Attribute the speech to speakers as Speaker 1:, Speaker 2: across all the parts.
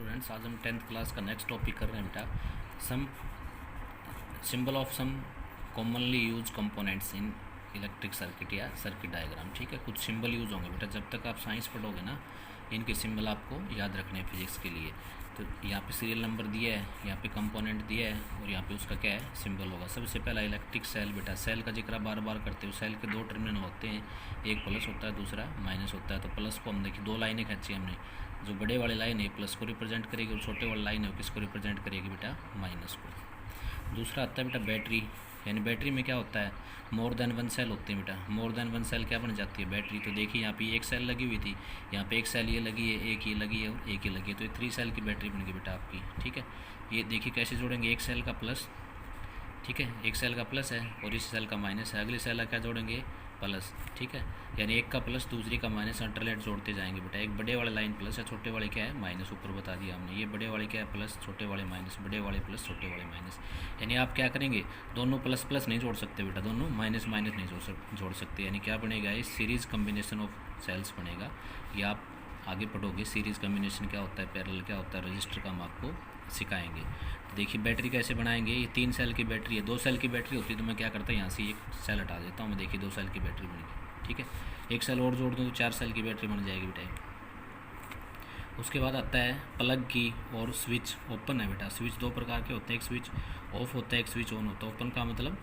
Speaker 1: Students, आज हम 10th class का नेक्स्ट टॉपिक कर रहे हैं बेटा। Some symbol of some commonly use components in electric circuit या सर्किट डायग्राम। ठीक है, कुछ सिंबल यूज़ होंगे बेटा, जब तक आप साइंस पढ़ोगे ना इनके सिंबल आपको याद रखने हैं फिजिक्स के लिए। तो यहाँ पे सीरियल नंबर दिया है, यहाँ पे कंपोनेंट दिया है और यहाँ पे उसका क्या है सिंबल होगा। सबसे पहला इलेक्ट्रिक सेल बेटा, सेल का जिक्र बार बार करते हो। सेल के दो टर्मिनल होते हैं, एक प्लस होता है दूसरा माइनस होता है। तो प्लस को हम देखिए दो लाइनें खींची हमने, जो बड़े वाली लाइन है प्लस को रिप्रेजेंट करेगी और छोटे वाली लाइन है किसको रिप्रेजेंट करेगी बेटा, माइनस को। दूसरा आता है बेटा बैटरी, यानी बैटरी में क्या होता है मोर देन वन सेल होते हैं बेटा। मोर देन वन सेल क्या बन जाती है बैटरी। तो देखिए यहाँ पे एक सेल लगी हुई थी, यहाँ पे एक सेल ये लगी है, एक ये लगी है और एक ये लगी है, तो ये 3 सेल की बैटरी बन गई बेटा आपकी। ठीक है, ये देखिए कैसे जोड़ेंगे, एक सेल का प्लस, ठीक है एक सेल का प्लस है और इस सेल का माइनस है, अगले सेल का क्या जोड़ेंगे प्लस। ठीक है, यानी एक का प्लस दूसरी का माइनस, अल्टरनेट जोड़ते जाएंगे बेटा। एक बड़े वाले लाइन प्लस है, छोटे वाले क्या है माइनस, ऊपर बता दिया हमने। ये बड़े वाले क्या है प्लस, छोटे वाले माइनस, बड़े वाले प्लस छोटे वाले माइनस। यानी आप क्या करेंगे, दोनों प्लस प्लस नहीं जोड़ सकते बेटा, दोनों माइनस माइनस नहीं जोड़ सकते। यानी क्या बनेगा, ये सीरीज़ कम्बिनेशन ऑफ सेल्स बनेगा। ये आप आगे पढ़ोगे सीरीज़ कम्बिनेशन क्या होता है, पैरेलल क्या होता है, रजिस्टर का हम आपको सिखाएंगे। तो देखिए बैटरी कैसे बनाएंगे। ये 3 सेल की बैटरी है, 2 सेल की बैटरी होती है तो मैं क्या करता हूँ यहाँ से एक सेल हटा देता हूँ। मैं देखिए 2 सेल की बैटरी बनेगी। ठीक है, एक सेल और जोड़ दूँ तो 4 सेल की बैटरी बन जाएगी बेटा। उसके बाद आता है प्लग की और स्विच ओपन है बेटा। स्विच 2 प्रकार के होते हैं, एक स्विच ऑफ होता है, एक स्विच ऑन होता है। ओपन का मतलब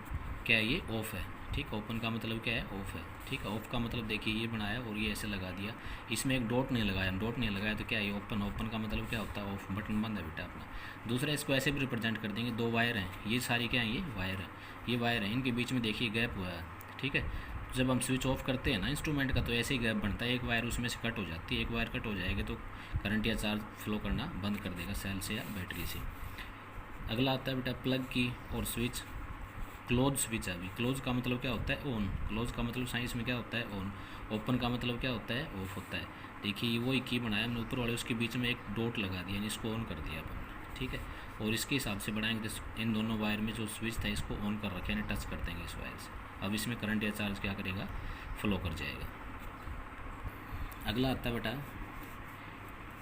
Speaker 1: क्या है, ये ऑफ है। ठीक, ओपन का मतलब क्या है, ऑफ है। ठीक है, ऑफ का मतलब देखिए ये बनाया और ये ऐसे लगा दिया, इसमें एक डॉट नहीं लगाया, डॉट नहीं लगाया तो क्या है ये ओपन। ओपन का मतलब क्या होता है ऑफ, बटन बंद है बेटा अपना। दूसरा इसको ऐसे भी रिप्रेजेंट कर देंगे, 2 वायर हैं, ये सारी क्या है ये वायर है, ये वायर है, इनके बीच में देखिए गैप हुआ है। ठीक है, जब हम स्विच ऑफ करते हैं ना इंस्ट्रूमेंट का तो ऐसे ही गैप बनता है, एक वायर उसमें से कट हो जाती है। एक वायर कट हो जाएगी तो करंट या चार्ज फ्लो करना बंद कर देगा सेल से या बैटरी से। अगला आता है बेटा प्लग की और स्विच, क्लोज स्विच है। अभी क्लोज का मतलब क्या होता है ऑन, क्लोज का मतलब साइंस में क्या होता है ऑन। ओपन का मतलब क्या होता है ऑफ होता है। देखिए ये वो एक की बनाया हमने ऊपर वाले, उसके बीच में एक डॉट लगा दिया, इसको ऑन कर दिया अपन। ठीक है, और इसके हिसाब से बढ़ाएंगे तो इन दोनों वायर में जो स्विच था इसको ऑन कर रखे, यानी टच कर देंगे इस वायर से। अब इसमें करंट या चार्ज क्या करेगा, फ्लो कर जाएगा। अगला आता है बेटा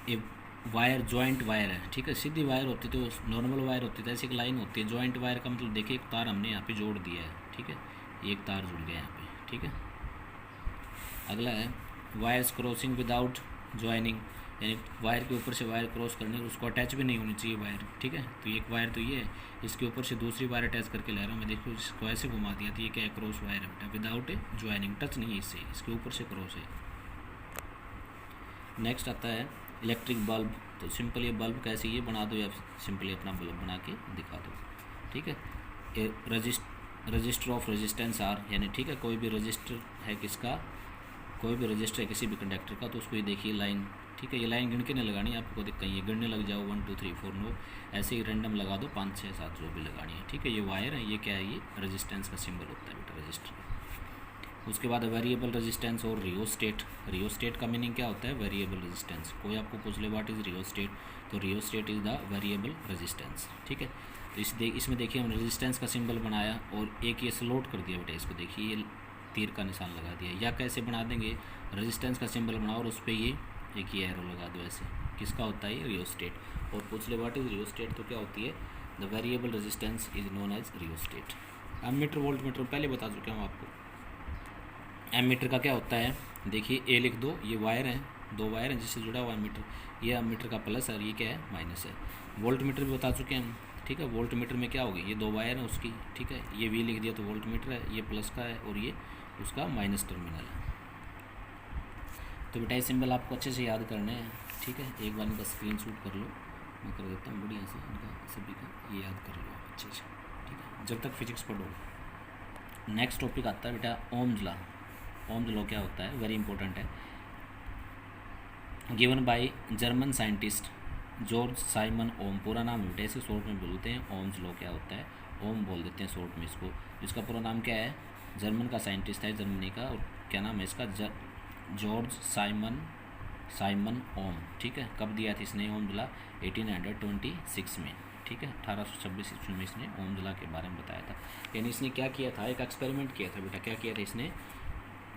Speaker 1: ये वायर, जॉइंट वायर है। ठीक है, सीधी वायर होती तो नॉर्मल वायर होती है, ऐसी एक लाइन होती है। जॉइंट वायर का मतलब देखिए एक तार हमने यहाँ पे जोड़ दिया है। ठीक है, एक तार जुड़ गया यहाँ पे। ठीक है, अगला है वायर्स क्रॉसिंग विदाउट ज्वाइनिंग, यानी वायर के ऊपर से वायर क्रॉस करने, उसको अटैच भी नहीं होनी चाहिए वायर। ठीक है, तो एक वायर तो ये है, इसके ऊपर से दूसरी वायर अटैच करके ले रहा हूँ मैं। देखो इसको ऐसे घुमा दिया तो ये क्या है क्रॉस वायर है बेटा, विदाउट ज्वाइनिंग, टच नहीं है इससे, इसके ऊपर से क्रॉस है। नेक्स्ट आता है इलेक्ट्रिक बल्ब। तो सिंपल ये बल्ब कैसे ये बना दो या सिंपली अपना बल्ब बना के दिखा दो। ठीक है, ये रजिस्टर ऑफ रेजिस्टेंस आर, यानी ठीक है कोई भी रजिस्टर है किसका, कोई भी रजिस्टर है किसी भी कंडक्टर का, तो उसको ये देखिए लाइन। ठीक है, ये लाइन गिन के नहीं लगानी आपको, दिक्कत कहीं गिनने लग जाओ 1 2 3 4 नो, ऐसे ही रैंडम लगा दो 5 6 7 जो भी लगानी है। ठीक है, ये वायर है, ये क्या है ये रजिस्टेंस का सिंबल होता है बेटा रजिस्टर। उसके बाद वेरिएबल रेजिस्टेंस और रियोस्टेट। रियोस्टेट का मीनिंग क्या होता है, वेरिएबल रेजिस्टेंस। कोई आपको पूछ ले व्हाट इज़ रियोस्टेट, तो rheostat is the variable resistance. ठीक है, तो इसमें देखिए हम रेजिस्टेंस का सिंबल बनाया और एक ये स्लोट कर दिया बेटा, इसको देखिए ये तीर का निशान लगा दिया। या कैसे बना देंगे, रेजिस्टेंस का सिंबल बनाओ और उस पर ये एक ये एरो लगा दो ऐसे, किसका होता है ये रियोस्टेट। और पूछ ले व्हाट इज़ रियोस्टेट, तो क्या होती है the variable resistance is known as rheostat. Ammeter volt meter पहले बता चुका हूँ आपको। एमीटर का क्या होता है, देखिए ए लिख दो, ये वायर है, 2 वायर हैं जिससे जुड़ा हुआ है मीटर, ये एमीटर का प्लस है और ये क्या है माइनस है। वोल्ट मीटर भी बता चुके हैं हम। ठीक है, वोल्ट मीटर में क्या होगी, ये 2 वायर हैं उसकी। ठीक है, ये वी लिख दिया तो वोल्ट मीटर है, ये प्लस का है और ये उसका माइनस टर्मिनल है। तो बेटा ये सिंबल आपको अच्छे से याद करने हैं। ठीक है, एक बार इनका स्क्रीन शूट कर लो, मैं कर देता हूँ बढ़िया से, इनका सभी का ये याद कर लो आप अच्छे से। ठीक है, जब तक फिजिक्स पढ़ो। नेक्स्ट टॉपिक आता है बेटा ओम्स लॉ। ओम्स लॉ क्या होता है, वेरी इंपॉर्टेंट है, given by German scientist George Simon Ohm. पूरा नाम बेटा इसे शॉर्ट में बोलते हैं ओम्स लॉ। क्या होता है, ओम बोल देते हैं शॉर्ट में इसको। इसका पूरा नाम क्या है, जर्मन का साइंटिस्ट है जर्मनी का, और क्या नाम है इसका, जॉर्ज साइमन ओम। ठीक है, कब दिया था इसने ओम्स लॉ, 1826 में। ठीक है, 1826 ईस्वी में इसने ओम्स लॉ के बारे में बताया था। यानी इसने क्या किया था, एक एक्सपेरिमेंट किया था बेटा। क्या किया था इसने,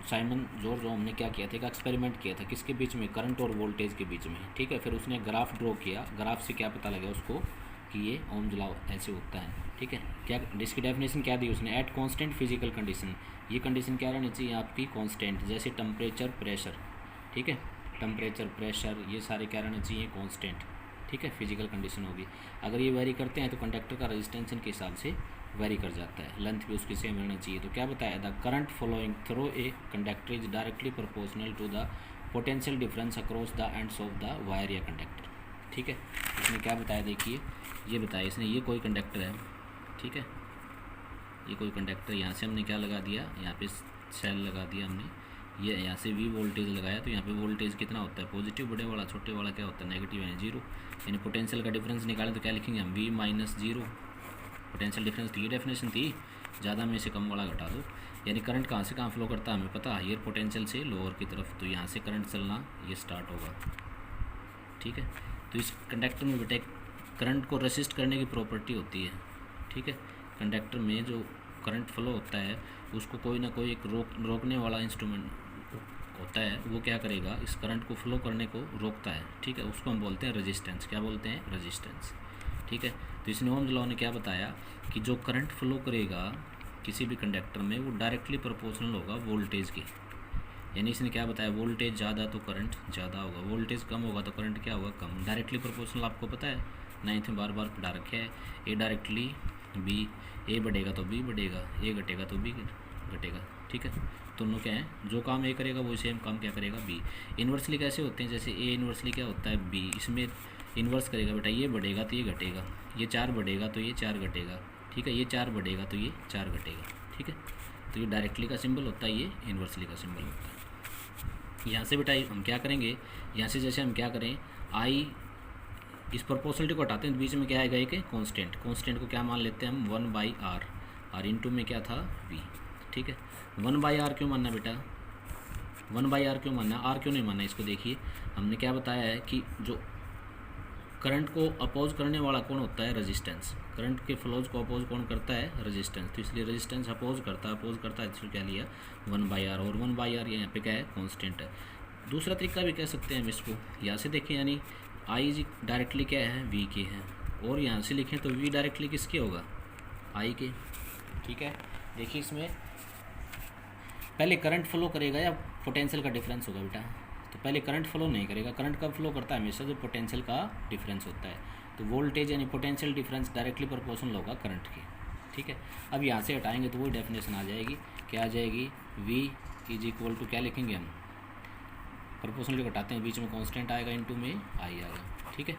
Speaker 1: साइमन जॉर्ज ओम ने क्या किया था, एक एक्सपेरिमेंट किया था किसके बीच में, करंट और वोल्टेज के बीच में, ठीक है। फिर उसने ग्राफ ड्रॉ किया, ग्राफ से क्या पता लगा उसको कि ये ओम्स लॉ ऐसे होता है, ठीक है। क्या इसकी डेफिनेशन क्या दी उसने, एट कांस्टेंट फिजिकल कंडीशन, ये कंडीशन क्या रहनी चाहिए आपकी, कांस्टेंट, जैसे टेम्परेचर प्रेशर, ठीक है, टेम्परेचर प्रेशर ये सारे क्या रहने चाहिए, कांस्टेंट, ठीक है, फिजिकल कंडीशन होगी। अगर ये वेरी करते हैं तो कंडक्टर का रेजिस्टेंस इनके हिसाब से वेरी कर जाता है, लेंथ भी उसकी सेम रहना चाहिए। तो क्या बताया, the current flowing through a conductor is directly proportional to the potential difference across the ends of the wire या कंडक्टर, ठीक है। इसने क्या बताया, देखिए ये बताया इसने, ये कोई कंडक्टर है, ठीक है, ये कोई कंडक्टर, यहाँ से हमने क्या लगा दिया, यहाँ पे सेल लगा दिया हमने, ये यहाँ से वी वोल्टेज लगाया, तो यहाँ पे वोल्टेज कितना होता है, पॉजिटिव, बड़े वाला, छोटे वाला क्या होता है, नेगेटिव यानी जीरो। यानी पोटेंशियल का डिफरेंस निकालें तो क्या लिखेंगे हम, V minus zero, potential difference थी, डेफिनेशन थी, ज़्यादा में से कम वाला घटा दो। यानी करंट कहाँ से कहाँ फ्लो करता है हमें पता, हायर पोटेंशियल से लोअर की तरफ, तो यहाँ से करंट चलना ये स्टार्ट होगा, ठीक है। तो इस कंडक्टर में बेटा करंट को रेसिस्ट करने की प्रॉपर्टी होती है, ठीक है। कंडक्टर में जो करंट फ्लो होता है उसको कोई ना कोई एक रोकने वाला इंस्ट्रूमेंट होता है, वो क्या करेगा, इस करंट को फ्लो करने को रोकता है, ठीक है। उसको हम बोलते हैं रेजिस्टेंस, क्या बोलते हैं, रेजिस्टेंस, ठीक है। तो इसने ओम्स लॉ ने क्या बताया कि जो करंट फ्लो करेगा किसी भी कंडक्टर में वो डायरेक्टली प्रोपोर्शनल होगा वोल्टेज के। यानी इसने क्या बताया, वोल्टेज ज़्यादा तो करंट ज़्यादा होगा, वोल्टेज कम होगा तो करंट क्या होगा, कम। डायरेक्टली प्रोपोर्शनल आपको पता है, 9th में बार बार पढ़ा रखा है, ए डायरेक्टली बी, ए बढ़ेगा तो बी बढ़ेगा, ए घटेगा तो बी घटेगा, ठीक है। दोनों क्या है, जो काम ए करेगा वो सेम काम क्या करेगा बी। इन्वर्सली कैसे होते हैं, जैसे ए इन्वर्सली क्या होता है बी, इसमें इन्वर्स करेगा बेटा, ये बढ़ेगा तो ये घटेगा, ये 4 बढ़ेगा तो ये 4 घटेगा, ठीक है, ये 4 बढ़ेगा तो ये 4 घटेगा, ठीक है। तो ये डायरेक्टली का सिंबल होता है, ये इन्वर्सली का सिंबल होता है। यहाँ से बेटा हम क्या करेंगे, यहाँ से जैसे हम क्या करें, आई इस प्रोपोर्शनलिटी को हटाते हैं, बीच में क्या आएगा, एक कांस्टेंट, कांस्टेंट को क्या मान लेते हैं हम, 1/r, आर इंटू में क्या था v, ठीक है। 1/r क्यों मानना बेटा, 1/r क्यों मानना, आर क्यों नहीं मानना, इसको देखिए हमने क्या बताया है कि जो करंट को अपोज करने वाला कौन होता है, रेजिस्टेंस, करंट के फ्लोज को अपोज कौन करता है, रेजिस्टेंस, तो इसलिए रेजिस्टेंस अपोज करता है, इसलिए क्या लिया 1/r, और 1/r यहाँ पे क्या है, कांस्टेंट है। दूसरा तरीका भी कह सकते हैं हम इसको, यहाँ से देखें, यानी आई जी डायरेक्टली क्या है, वी के है, और यहाँ से लिखें तो वी डायरेक्टली किसके होगा, आई के, ठीक है। देखिए इसमें पहले करंट फ्लो करेगा या पोटेंशियल का डिफरेंस होगा बेटा, तो पहले करंट फ्लो नहीं करेगा, करंट कब फ्लो करता है, हमेशा जो पोटेंशियल का डिफरेंस होता है। तो वोल्टेज यानी पोटेंशियल डिफरेंस डायरेक्टली प्रोपोर्शनल होगा करंट के, ठीक है। अब यहाँ से हटाएंगे तो वही डेफिनेशन आ जाएगी, क्या आ जाएगी, V इज इक्वल टू क्या लिखेंगे हम, प्रोपोर्शनली घटाते हैं, बीच में कांस्टेंट आएगा, इनटू में आई आएगा, ठीक है।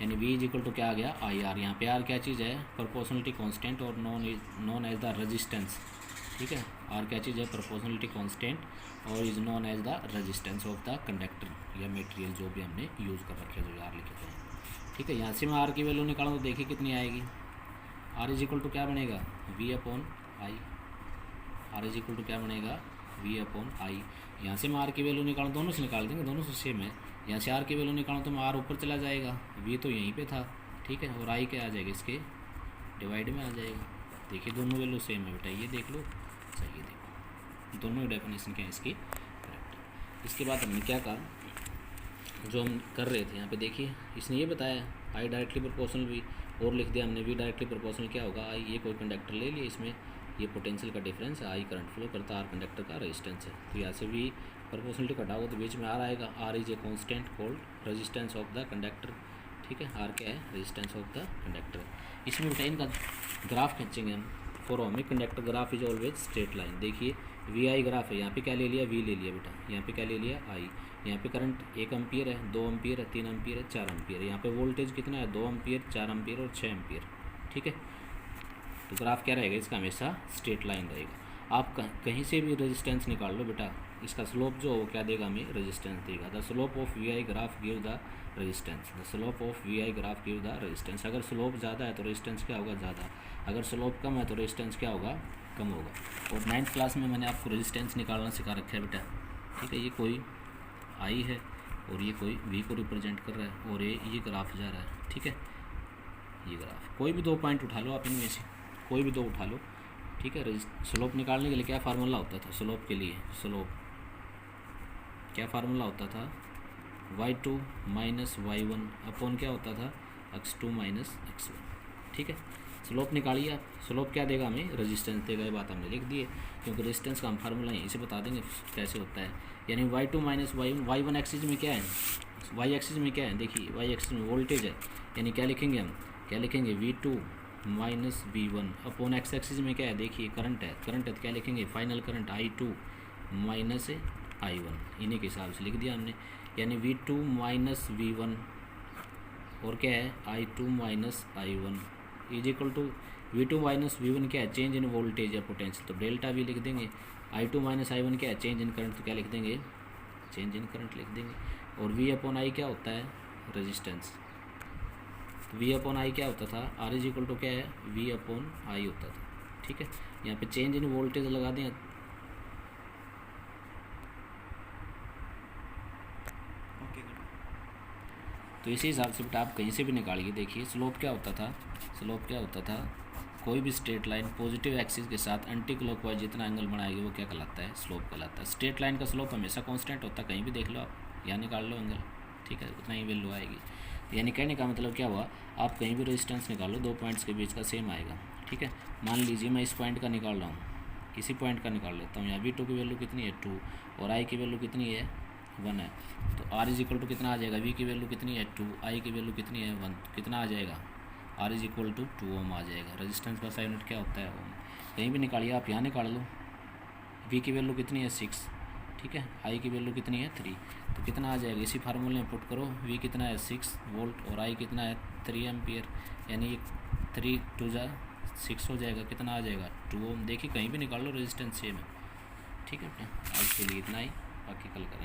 Speaker 1: यानी V इज इक्वल टू क्या आ गया, IR, यहाँ पे R क्या चीज़ है, प्रोपोर्शनलिटी कांस्टेंट, और नॉन एज द रेजिस्टेंस, ठीक है। R क्या चीज़ है, प्रोपोर्शनलिटी कांस्टेंट, और is known as the resistance of the conductor या मटेरियल, जो भी हमने यूज़ कर रखे हैं, जो R लिखे थे, ठीक है। यहाँ से मैं R की वैल्यू निकालूँ तो देखिए कितनी आएगी, R इज इक्वल टू क्या बनेगा, V/I, R is equal to क्या बनेगा, V/I। यहाँ से मैं R की वैल्यू निकालूँ, दोनों से निकाल देंगे, दोनों से सेम है। यहाँ से R की वैल्यू निकालूँ तो मैं R ऊपर चला जाएगा, V तो यहीं पे था, ठीक है, और I क्या आ जाएगा, इसके डिवाइड में आ जाएगा। देखिए दोनों वैल्यू सेम है बेटा, ये देख लो, सही है, देखो दोनों डेफिनेशन क्या है इसकी करेक्ट। इसके बाद हमने क्या कहा, जो हम कर रहे थे यहाँ पे देखिए, इसने ये बताया आई डायरेक्टली प्रोपोर्शनल वी, और लिख दिया हमने वी डायरेक्टली प्रोपोर्शनल क्या होगा, आई, ये कोई कंडक्टर ले लिया, इसमें ये पोटेंशियल का डिफरेंस है, आई करंट फ्लो करता है, आर कंडक्टर का रेजिस्टेंस है। तो यहाँ से वी प्रोपोर्शनलिटी घटाओ तो बीच में आर आएगा, R is a constant called resistance of the conductor, ठीक है। आर क्या है, रेजिस्टेंस ऑफ द कंडक्टर। इसमें बेटा इनका ग्राफ खींचेंगे हम, for ohmic conductor graph is always straight line. देखिए वी आई ग्राफ है, यहाँ पे क्या ले लिया, वी ले लिया बेटा, यहाँ पे क्या ले लिया, आई। यहाँ पे करंट 1 एम्पियर है, 2 एम्पियर है, 3 एम्पियर है, 4 एम्पियर है। यहाँ पे वोल्टेज कितना है, 2 एम्पियर, 4 एम्पियर और 6 एम्पियर, ठीक है। तो ग्राफ क्या रहेगा इसका, हमेशा स्ट्रेट लाइन रहेगा। आप कहीं से भी रेजिस्टेंस निकाल लो बेटा, इसका स्लोप जो हो क्या देगा, हमें रेजिस्टेंस देगा। The slope of V I graph give the resistance, the slope of V I graph give the resistance. अगर स्लोप ज़्यादा है तो रेजिस्टेंस क्या होगा, ज़्यादा, अगर स्लोप कम है तो रेजिस्टेंस क्या होगा, कम होगा। और 9th क्लास में मैंने आपको रेजिस्टेंस निकालना सिखा रखा है बेटा, ठीक है। ये कोई आई है और ये कोई वी को रिप्रेजेंट कर रहा है, और ये ग्राफ जा रहा है, ठीक है। ये ग्राफ कोई भी 2 पॉइंट उठा लो आप, इनमें से कोई भी 2 उठा लो, ठीक है। स्लोप निकालने के लिए क्या फार्मूला होता था, स्लोप के लिए स्लोप क्या फार्मूला होता था, y2 माइनस y1 अपॉन क्या होता था, x2 माइनस x1। ठीक है, स्लोप निकालिए आप। स्लोप क्या देगा हमें, रेजिस्टेंस देगा, ये बात हमने लिख दी है, क्योंकि रेजिस्टेंस का हम फार्मूला यहीं से बता देंगे कैसे होता है। यानी y2 minus y1, y1 axis में क्या है, y एक्सिस में क्या है, देखिए y एक्सिस में वोल्टेज है, यानी क्या लिखेंगे हम, क्या लिखेंगे v2 minus v1 upon x axis में क्या है, देखिए करंट है, करंट है तो क्या लिखेंगे, final current i2 minus i1, इन्हीं के हिसाब से लिख दिया हमने। यानी v2 माइनस v1 और क्या है i2 minus i1 is equal to v2 minus v1 क्या है, चेंज इन वोल्टेज या पोटेंशियल, तो डेल्टा भी लिख देंगे। i2 माइनस i1 क्या है, चेंज इन करंट, तो क्या लिख देंगे, चेंज इन करंट लिख देंगे। और v अपॉन आई क्या होता है, रेजिस्टेंस, तो v अपॉन आई क्या होता था, r इज इक्वल टू क्या है, v अपॉन आई होता था। ठीक है, यहाँ पे चेंज इन वोल्टेज लगा दें, तो इसी हिसाब से बेटा आप कहीं से भी निकालिए। देखिए स्लोप क्या होता था, स्लोप क्या होता था, कोई भी स्ट्रेट लाइन पॉजिटिव एक्सिस के साथ एंटी क्लॉकवाइज जितना एंगल बनाएगी वो क्या कहलाता है, स्लोप कहलाता है। स्ट्रेट लाइन का स्लोप हमेशा कांस्टेंट होता है, कहीं भी देख लो आप, यहाँ निकाल लो एंगल, ठीक है, उतना ही वैल्यू आएगी। तो यानी कहने का मतलब क्या हुआ, आप कहीं भी रेजिस्टेंस निकालो, दो पॉइंट्स के बीच का सेम आएगा। ठीक है, मान लीजिए मैं इस पॉइंट का निकाल रहा हूँ, इसी पॉइंट का निकाल लेता हूँ, यहाँ v2 की वैल्यू कितनी है 2 और i की वैल्यू कितनी है 1 है, तो r इज इक्वल टू कितना आ जाएगा, v की वैल्यू कितनी है 2, i की वैल्यू कितनी है 1, कितना आ जाएगा, r इज इक्वल टू 2 ओम आ जाएगा। रेजिस्टेंस का SI यूनिट क्या होता है, ओम। कहीं भी निकालिए आप, यहाँ निकाल लो, v की वैल्यू कितनी है 6, ठीक है, i की वैल्यू कितनी है 3, तो कितना आ जाएगा, इसी फार्मूले में पुट करो, v कितना है 6 वोल्ट और i कितना है 3 एम्पियर, यानी 3 2 6 हो जाएगा, कितना आ जाएगा 2 ओम। देखिए कहीं भी निकाल लो, रेजिस्टेंस सेम है। ठीक है बेटा, आज के लिए इतना ही, बाकी कल करें।